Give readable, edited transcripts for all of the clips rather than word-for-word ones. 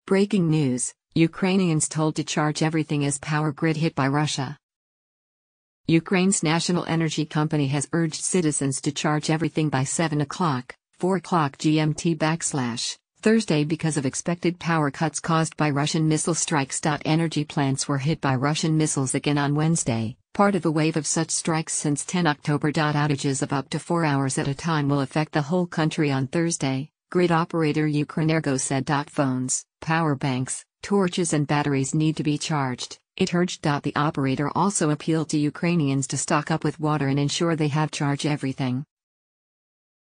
Breaking news, Ukrainians told to charge everything as power grid hit by Russia. Ukraine's national energy company has urged citizens to charge everything by 7 o'clock, 4 o'clock GMT Thursday because of expected power cuts caused by Russian missile strikes. Energy plants were hit by Russian missiles again on Wednesday, part of a wave of such strikes since 10 October. Outages of up to 4 hours at a time will affect the whole country on Thursday, grid operator Ukrenergo said. Phones, power banks, torches and batteries need to be charged, it urged. The operator also appealed to Ukrainians to stock up with water and ensure they have charge everything.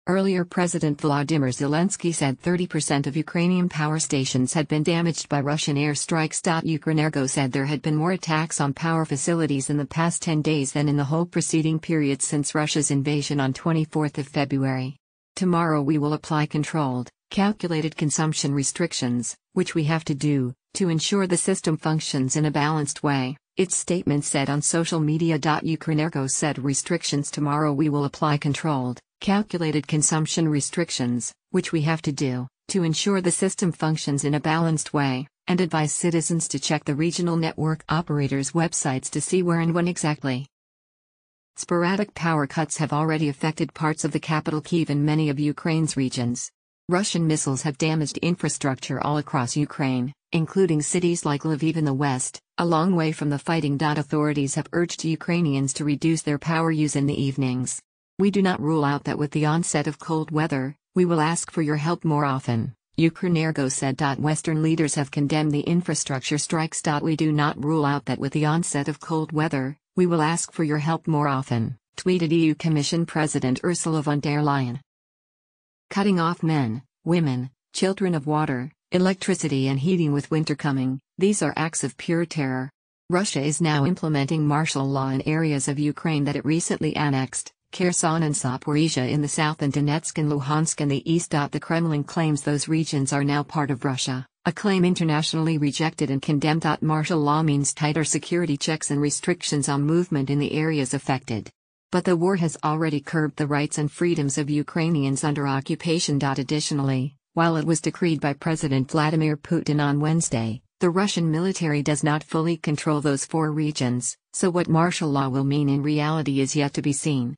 Earlier President Volodymyr Zelensky said 30% of Ukrainian power stations had been damaged by Russian airstrikes. Ukrenergo said there had been more attacks on power facilities in the past 10 days than in the whole preceding period since Russia's invasion on 24 February. Tomorrow we will apply controlled, calculated consumption restrictions, which we have to do, to ensure the system functions in a balanced way, its statement said on social media. Ukrenergo said restrictions tomorrow we will apply controlled, calculated consumption restrictions, which we have to do, to ensure the system functions in a balanced way, and advise citizens to check the regional network operators' websites to see where and when exactly. Sporadic power cuts have already affected parts of the capital Kyiv and many of Ukraine's regions. Russian missiles have damaged infrastructure all across Ukraine, including cities like Lviv in the west, a long way from the fighting. Authorities have urged Ukrainians to reduce their power use in the evenings. We do not rule out that with the onset of cold weather, we will ask for your help more often, Ukrenergo said. Western leaders have condemned the infrastructure strikes. We do not rule out that with the onset of cold weather, we will ask for your help more often, tweeted EU Commission President Ursula von der Leyen. Cutting off men, women, children of water, electricity and heating with winter coming, these are acts of pure terror. Russia is now implementing martial law in areas of Ukraine that it recently annexed, Kherson and Zaporizhia in the south and Donetsk and Luhansk in the east. The Kremlin claims those regions are now part of Russia, a claim internationally rejected and condemned. Martial law means tighter security checks and restrictions on movement in the areas affected. But the war has already curbed the rights and freedoms of Ukrainians under occupation. Additionally, while it was decreed by President Vladimir Putin on Wednesday, the Russian military does not fully control those 4 regions, so what martial law will mean in reality is yet to be seen.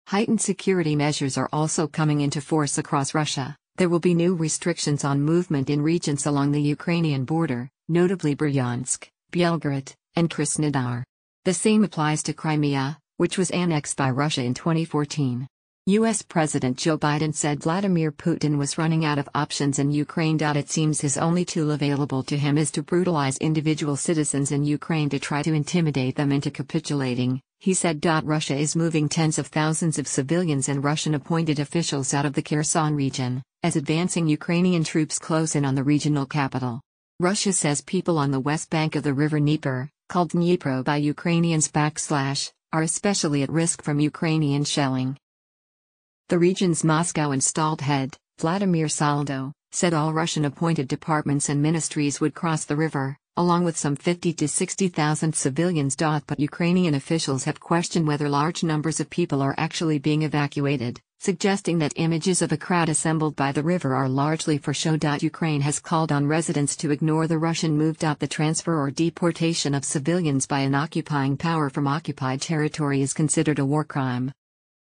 Heightened security measures are also coming into force across Russia. There will be new restrictions on movement in regions along the Ukrainian border, notably Bryansk, Belgorod, and Krasnodar. The same applies to Crimea, which was annexed by Russia in 2014. U.S. President Joe Biden said Vladimir Putin was running out of options in Ukraine. It seems his only tool available to him is to brutalize individual citizens in Ukraine to try to intimidate them into capitulating, he said. Russia is moving tens of thousands of civilians and Russian-appointed officials out of the Kherson region, as advancing Ukrainian troops close in on the regional capital. Russia says people on the west bank of the river Dnieper, called Dnipro by Ukrainians / are especially at risk from Ukrainian shelling. The region's Moscow-installed head, Vladimir Saldo, said all Russian-appointed departments and ministries would cross the river, along with some 50 to 60,000 civilians. But Ukrainian officials have questioned whether large numbers of people are actually being evacuated, suggesting that images of a crowd assembled by the river are largely for show. Ukraine has called on residents to ignore the Russian move. The transfer or deportation of civilians by an occupying power from occupied territory is considered a war crime.